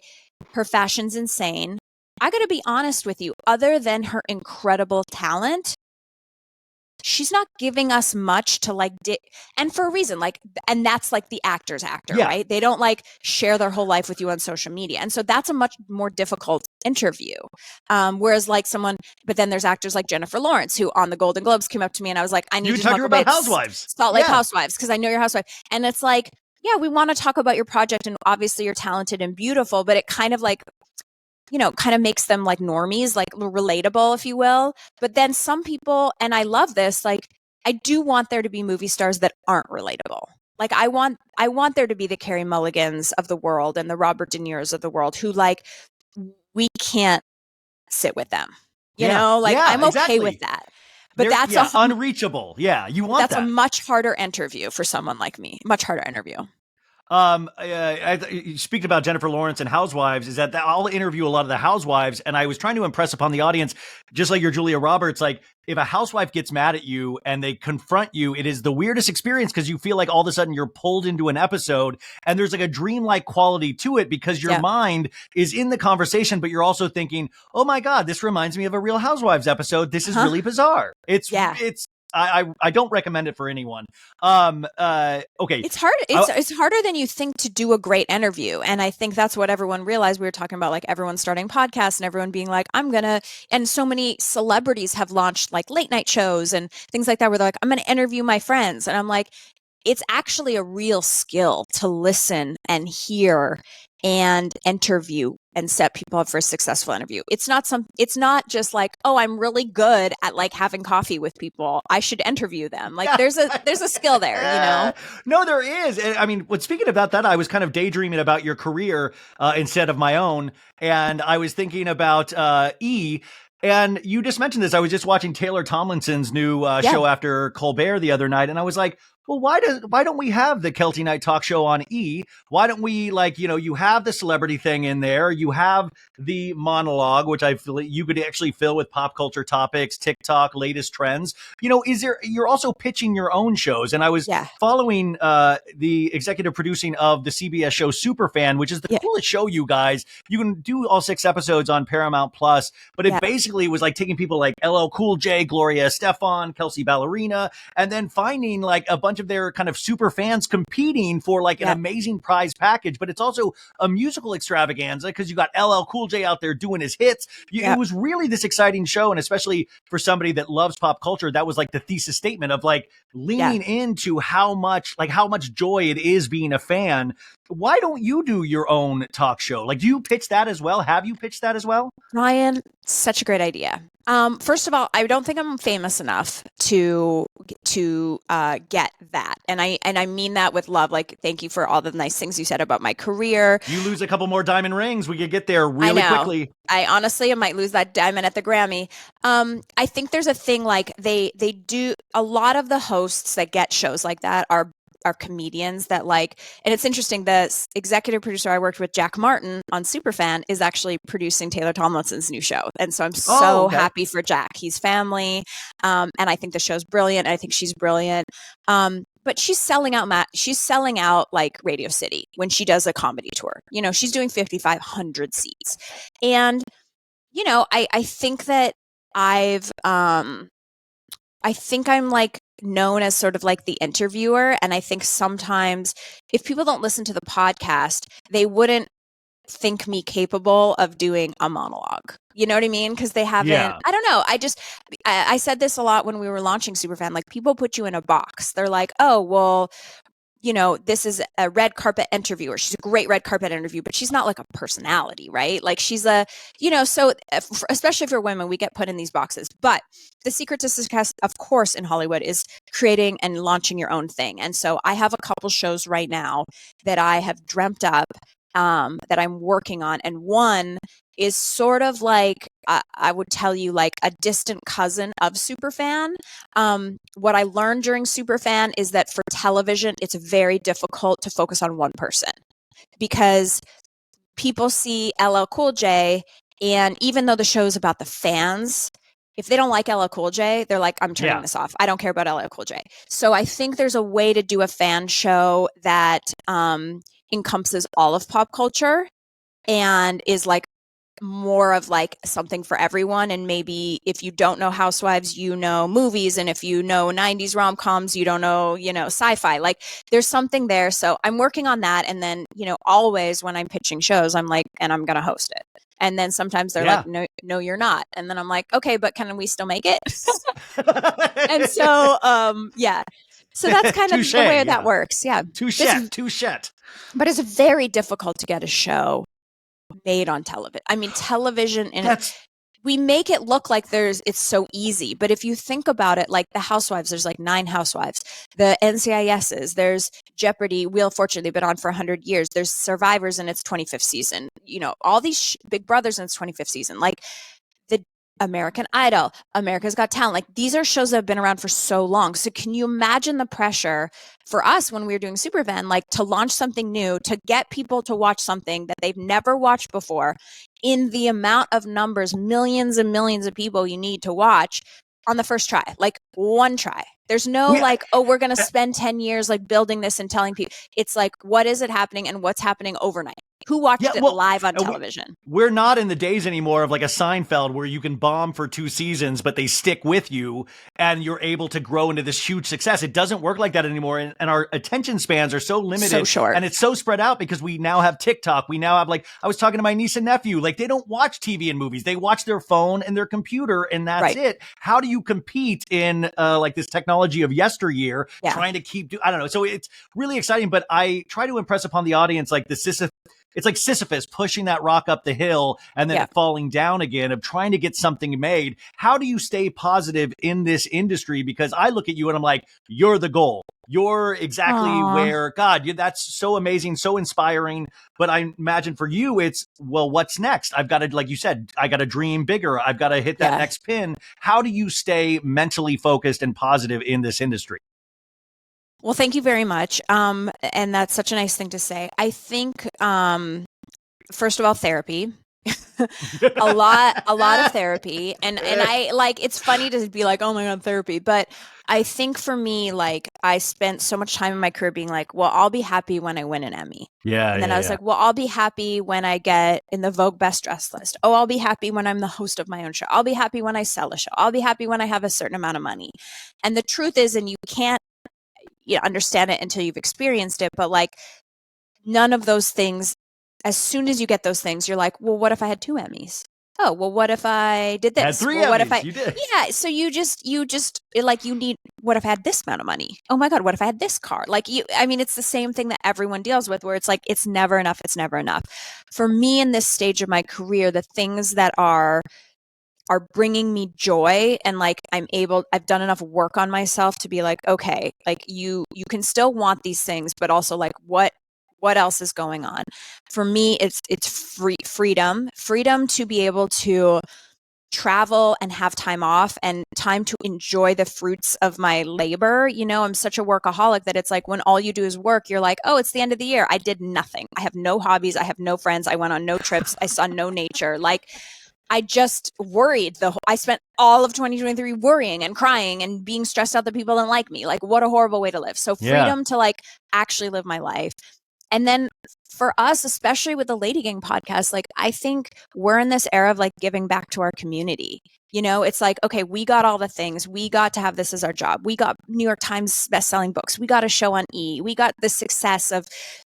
her fashion's insane. I got to be honest with you, other than her incredible talent, she's not giving us much to like, and for a reason, like, and that's like the actor's actor, right? They don't like share their whole life with you on social media. And so that's a much more difficult interview. Whereas like but then there's actors like Jennifer Lawrence, who on the Golden Globes came up to me and I was like, I need you to talk about Housewives, Salt Lake Housewives, because I know you're housewife. And it's like, yeah, we want to talk about your project and obviously you're talented and beautiful, but it kind of like, kind of makes them like normies, like relatable, if you will. But then some people, and I love this, like, I do want there to be movie stars that aren't relatable. Like, I want there to be the Carey Mulligans of the world and the Robert De Niro's of the world who, like, we can't sit with them. I'm okay with that. But that's unreachable. Yeah, you want that's a much harder interview for someone like me. Much harder interview. You speak about Jennifer Lawrence and Housewives, is that I'll interview a lot of the housewives, and I was trying to impress upon the audience, just like your Julia Roberts, like, if a housewife gets mad at you and they confront you, it is the weirdest experience because you feel like all of a sudden you're pulled into an episode and there's like a dreamlike quality to it because your mind is in the conversation, but you're also thinking, oh my God, this reminds me of a Real Housewives episode. This is really bizarre. I don't recommend it for anyone. Okay. It's hard. It's harder than you think to do a great interview. And I think that's what everyone realized. We were talking about, like, everyone starting podcasts and everyone being like, and so many celebrities have launched like late night shows and things like that where they're like, I'm going to interview my friends. And I'm like, it's actually a real skill to listen and hear and interview and set people up for a successful interview. It's not just like, oh, I'm really good at like having coffee with people, I should interview them. Like, there's a skill there, No, there is. I mean, speaking about that, I was kind of daydreaming about your career instead of my own. And I was thinking about E! And you just mentioned this. I was just watching Taylor Tomlinson's new show after Colbert the other night. And I was like, well, why don't we have the Keltie Night Talk Show on E? Why don't we, like, you have the celebrity thing in there. You have the monologue, which I feel you could actually fill with pop culture topics, TikTok, latest trends. You're also pitching your own shows. And I was following the executive producing of the CBS show Superfan, which is the coolest show, you guys. You can do all 6 episodes on Paramount Plus, but it basically was like taking people like LL Cool J, Gloria Estefan, Kelsey Ballerina, and then finding like a bunch of their kind of super fans competing for like an amazing prize package. But it's also a musical extravaganza because you got LL Cool J out there doing his hits. It was really this exciting show. And especially for somebody that loves pop culture, that was like the thesis statement of like leaning into how much joy it is being a fan. Why don't you do your own talk show? Like, do you pitch that as well? Have you pitched that as well? Ryan, such a great idea. First of all, I don't think I'm famous enough to get that, and I mean that with love. Like, thank you for all the nice things you said about my career. You lose a couple more diamond rings, we could get there I really know. quickly. I honestly might lose that diamond at the Grammy. I think there's a thing like they do a lot of the hosts that get shows like that are comedians that like, and it's interesting. The executive producer I worked with, Jack Martin on Superfan, is actually producing Taylor Tomlinson's new show, and so I'm so happy for Jack. He's family, and I think the show's brilliant. I think she's brilliant. But she's selling out. She's selling out like Radio City when she does a comedy tour. You know, she's doing 5,500 seats, and you know, I think that I think I'm like known as sort of like the interviewer. And I think sometimes if people don't listen to the podcast, they wouldn't think me capable of doing a monologue. You know what I mean? Because they haven't, I don't know. I said this a lot when we were launching Superfan. Like, people put you in a box. They're like, oh, well, you know, this is a red carpet interviewer. She's a great red carpet interview, but she's not like a personality, right? Like, she's a, you know, so especially for women, we get put in these boxes. But the secret to success, of course, in Hollywood is creating and launching your own thing. And so I have a couple shows right now that I have dreamt up, that I'm working on. And one is sort of like, I would tell you, like a distant cousin of Superfan. What I learned during Superfan is that for television, it's very difficult to focus on one person because people see LL Cool J, and even though the show is about the fans, if they don't like LL Cool J, they're like, I'm turning this off. I don't care about LL Cool J. So I think there's a way to do a fan show that encompasses all of pop culture and is like more of like something for everyone. And maybe if you don't know Housewives, you know movies, and if you know 90s rom-coms, you don't know, you know, sci-fi. Like, there's something there. So I'm working on that. And then, you know, always when I'm pitching shows, I'm like, and I'm gonna host it. And then sometimes they're like, no, you're not. And then I'm like, okay, but can we still make it? And so so that's kind of the way that works. Yeah. Touche. But it's very difficult to get a show made on television. I mean, television, and we make it look like it's so easy. But if you think about it, like the Housewives, there's like 9 Housewives. The NCISs, there's Jeopardy, Wheel of Fortune, they've been on for 100 years. There's Survivors in its 25th season. You know, all these Big Brothers in its 25th season. Like the American Idol, America's Got Talent. Like, these are shows that have been around for so long. So can you imagine the pressure for us when we were doing Superfan, like to launch something new, to get people to watch something that they've never watched before in the amount of numbers, millions and millions of people you need to watch on the first try, like one try. There's no like, oh, we're going to spend 10 years like building this and telling people. It's like, what is it happening and what's happening overnight? Who watched it live on television? We're not in the days anymore of like a Seinfeld where you can bomb for 2 seasons, but they stick with you and you're able to grow into this huge success. It doesn't work like that anymore. And our attention spans are so limited. So short. And it's so spread out because we now have TikTok. We now have, like, I was talking to my niece and nephew, like, they don't watch TV and movies. They watch their phone and their computer, and that's it. How do you compete in like this technology of yesteryear, trying to keep, I don't know. So it's really exciting, but I try to impress upon the audience, like it's like Sisyphus pushing that rock up the hill and then falling down again, of trying to get something made. How do you stay positive in this industry? Because I look at you and I'm like, you're the goal. You're exactly where, God, that's so amazing, so inspiring. But I imagine for you, it's, well, what's next? I've got to, like you said, I got to dream bigger. I've got to hit that next pin. How do you stay mentally focused and positive in this industry? Well, thank you very much. And that's such a nice thing to say. I think, first of all, therapy. a lot of therapy. And I like, it's funny to be like, oh my God, therapy. But I think for me, like, I spent so much time in my career being like, well, I'll be happy when I win an Emmy. And then I was like, well, I'll be happy when I get in the Vogue Best Dressed list. Oh, I'll be happy when I'm the host of my own show. I'll be happy when I sell a show. I'll be happy when I have a certain amount of money. And the truth is, and you can't understand it until you've experienced it, but like, none of those things, as soon as you get those things, you're like, well, what if I had 2 Emmys? Oh, well, what if I did this? Had 3 well, what Emmys. if I You did. So you just like, you need, what if I had this amount of money? Oh my God, what if I had this car? Like, I mean, it's the same thing that everyone deals with, where it's like, it's never enough. For me in this stage of my career, the things that are are bringing me joy, and like I've done enough work on myself to be like, okay, like you can still want these things, but also like what else is going on? For me, it's freedom to be able to travel and have time off and time to enjoy the fruits of my labor. You know, I'm such a workaholic that it's like when all you do is work, you're like, oh, it's the end of the year. I did nothing. I have no hobbies. I have no friends. I went on no trips. I saw no nature. Like, I just worried I spent all of 2023 worrying and crying and being stressed out that people didn't like me. Like, what a horrible way to live. So freedom to like actually live my life. And then for us, especially with the LadyGang podcast, like I think we're in this era of like giving back to our community. You know, it's like, okay, we got all the things. We got to have this as our job. We got New York Times bestselling books. We got a show on E. We got the success of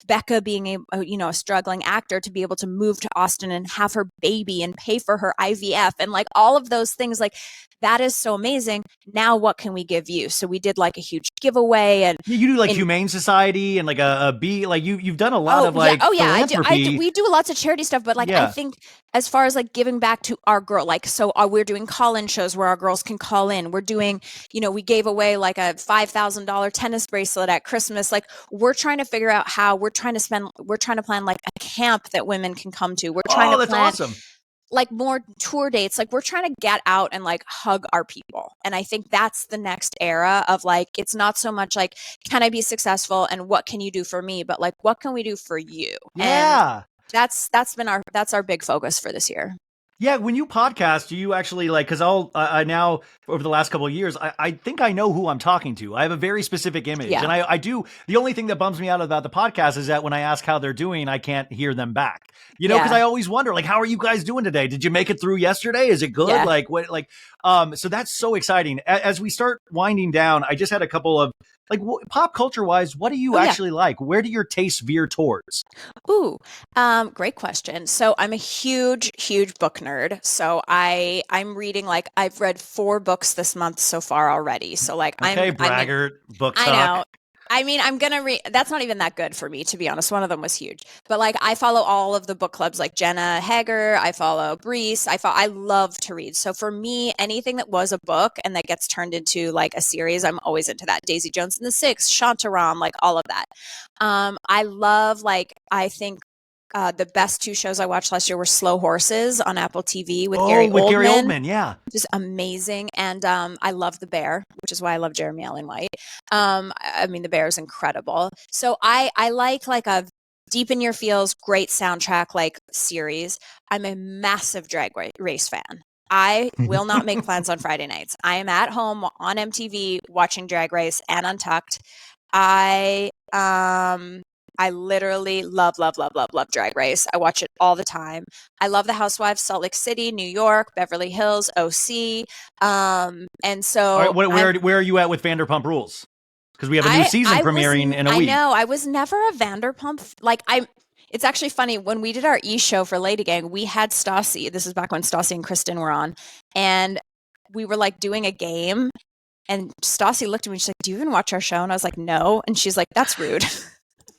Becca being a struggling actor to be able to move to Austin and have her baby and pay for her IVF and like all of those things. Like that is so amazing. Now what can we give you? So we did like a huge giveaway, and you do like Humane Society and like a bee, like you've done a lot of like philanthropy. We do lots of charity stuff, but like I think as far as like giving back to our girl, like we're doing call-in shows where our girls can call in. We're doing, we gave away like a $5,000 tennis bracelet at Christmas. Like we're trying to figure out how we're trying to plan like a camp that women can come to. We're trying to plan awesome. Like more tour dates. Like we're trying to get out and like hug our people. And I think that's the next era of like, it's not so much like, can I be successful and what can you do for me? But like, what can we do for you? Yeah. And that's our big focus for this year. Yeah, when you podcast, do you actually like, because I now, over the last couple of years, I think I know who I'm talking to. I have a very specific image. And I do, the only thing that bums me out about the podcast is that when I ask how they're doing, I can't hear them back. Because I always wonder, like, how are you guys doing today? Did you make it through yesterday? Is it good? Yeah. Like, what, like, so that's so exciting. As we start winding down, I just had a couple of, like, pop culture wise, what do you actually like? Where do your tastes veer towards? Ooh, great question. So I'm a huge book nerd. So I'm reading, like, I've read 4 books this month so far already. So like, braggart, book talk. I know. I mean, I'm going to read, that's not even that good for me, to be honest. One of them was huge, but like, I follow all of the book clubs, like Jenna Hager, I follow Brees, I love to read. So for me, anything that was a book and that gets turned into like a series, I'm always into that. Daisy Jones and the Six, Shantaram, like all of that. I love, like, I think the best 2 shows I watched last year were Slow Horses on Apple TV with Gary Oldman. Yeah. Just amazing. And I love The Bear, which is why I love Jeremy Allen White. I mean, The Bear is incredible. So I like a deep in your feels, great soundtrack, like series. I'm a massive Drag Race fan. I will not make plans on Friday nights. I am at home on MTV watching Drag Race and Untucked. I literally love Drag Race. I watch it all the time. I love The Housewives, Salt Lake City, New York, Beverly Hills, OC. And so, all right, where are you at with Vanderpump Rules? Because we have a new season premiering in a week. I know. I was never a Vanderpump. Like it's actually funny, when we did our show for LadyGang, we had Stassi. This is back when Stassi and Kristen were on, and we were like doing a game. And Stassi looked at me. She's like, "Do you even watch our show?" And I was like, "No." And she's like, "That's rude."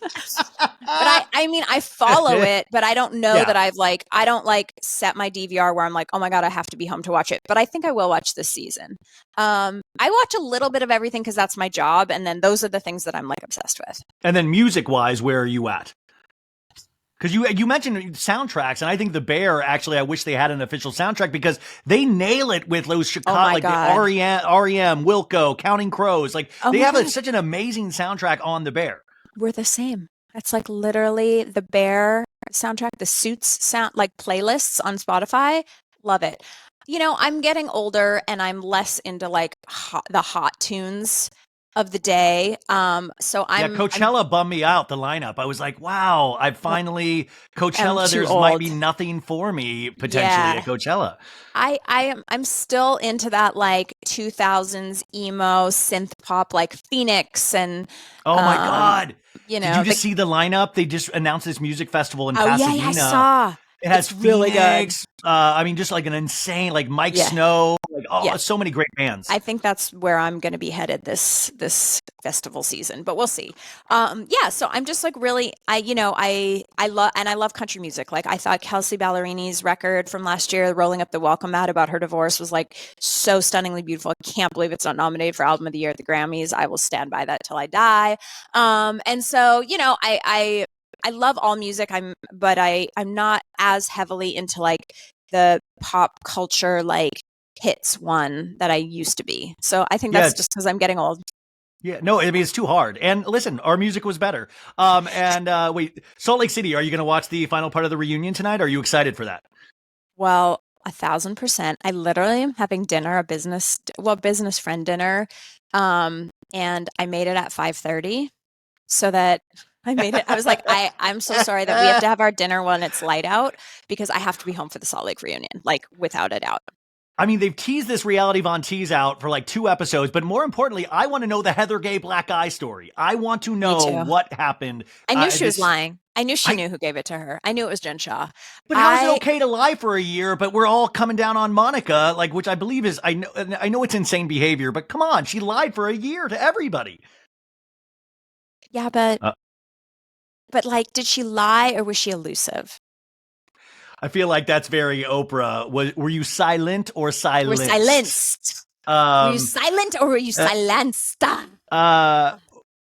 But I mean, I follow it, but I don't know that I don't like set my DVR where I'm like, oh my God, I have to be home to watch it. But I think I will watch this season. I watch a little bit of everything because that's my job. And then those are the things that I'm like obsessed with. And then music wise, where are you at? Because you mentioned soundtracks, and I think The Bear, actually, I wish they had an official soundtrack because they nail it with those Chicago, like the REM, Wilco, Counting Crows. Like they have such an amazing soundtrack on The Bear. We're the same. It's like literally The Bear soundtrack, the Suits sound, like playlists on Spotify. Love it. I'm getting older and I'm less into like the hot tunes of the day. So Coachella bummed me out, the lineup. I was like, wow, Coachella, might be nothing for me potentially at Coachella. I'm still into that like 2000s emo synth pop, like Phoenix and oh my God. Did you just see the lineup? They just announced this music festival in Pasadena. Yeah, I saw. It has really good. I mean, just like an insane, like Mike Snow, like so many great bands. I think that's where I'm going to be headed this festival season, but we'll see. So I'm just like really, I love country music. Like I thought Kelsey Ballerini's record from last year, "Rolling Up the Welcome Mat" about her divorce, was like so stunningly beautiful. I can't believe it's not nominated for Album of the Year at the Grammys. I will stand by that till I die. And so I love all music. I'm not as heavily into like the pop culture like hits one that I used to be. So I think that's just because I'm getting old. Yeah, no, I mean, it's too hard. And listen, our music was better. Wait, Salt Lake City, are you going to watch the final part of the reunion tonight? Are you excited for that? Well, 1,000%. I literally am having dinner, business friend dinner. And I made it at 5:30 so that I made it. I was like, I'm so sorry that we have to have our dinner when it's light out because I have to be home for the Salt Lake reunion, like without a doubt. I mean, they've teased this reality Von Tease out for like 2 episodes, but more importantly, I want to know the Heather Gay black eye story. I want to know what happened. I knew she was lying. I knew she knew who gave it to her. I knew it was Jen Shaw. But how is it okay to lie for a year, but we're all coming down on Monica, like, which I believe is, I know it's insane behavior, but come on, she lied for a year to everybody. Yeah, but like, did she lie or was she elusive? I feel like that's very Oprah. Were you silent or silenced? Were silenced. Were you silent or were you silenced?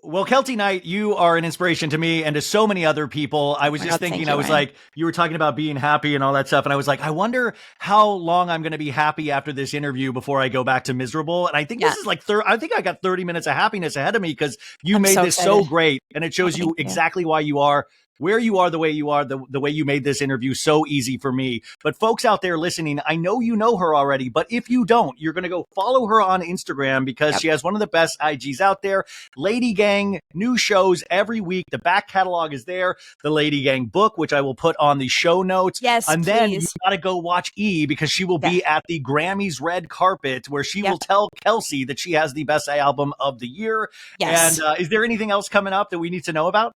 Well, Keltie Knight, you are an inspiration to me and to so many other people. I was just thinking, I was like, you were talking about being happy and all that stuff. And I was like, I wonder how long I'm going to be happy after this interview before I go back to miserable. And I think this is like, I think I got 30 minutes of happiness ahead of me because you made this so great. And it shows you exactly why you are where you are, the way you are, the way you made this interview so easy for me. But folks out there listening, I know you know her already, but if you don't, you're going to go follow her on Instagram because she has one of the best IGs out there. LadyGang, new shows every week. The back catalog is there. The LadyGang book, which I will put on the show notes. Yes, and then you got to go watch E because she will be at the Grammys red carpet where she will tell Kelsey that she has the best album of the year. Yes. And is there anything else coming up that we need to know about?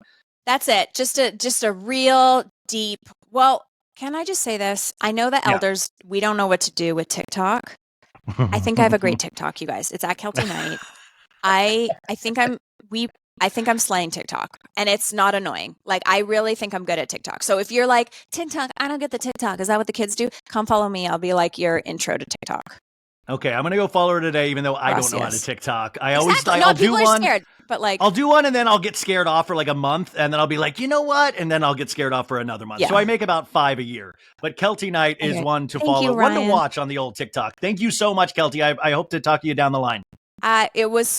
That's it. Just a real deep. Well, can I just say this? I know the elders, we don't know what to do with TikTok. I think I have a great TikTok, you guys. It's at Keltie Knight. I think I'm slaying TikTok and it's not annoying. Like, I really think I'm good at TikTok. So if you're like, TikTok, I don't get the TikTok. Is that what the kids do? Come follow me. I'll be like your intro to TikTok. Okay, I'm going to go follow her today, even though I don't know how to TikTok. I'll do one. Scared, but like, I'll do one and then I'll get scared off for like a month and then I'll be like, you know what? And then I'll get scared off for another month. So I make about 5 a year. But Keltie Knight is one to follow, one to watch on the old TikTok. Thank you so much, Keltie. I hope to talk to you down the line.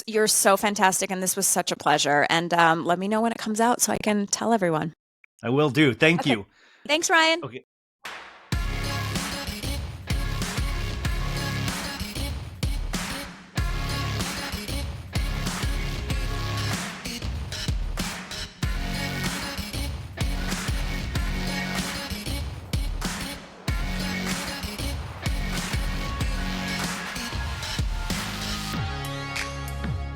You're so fantastic. And this was such a pleasure. And let me know when it comes out so I can tell everyone. I will do. Thank you. Thanks, Ryan. Okay.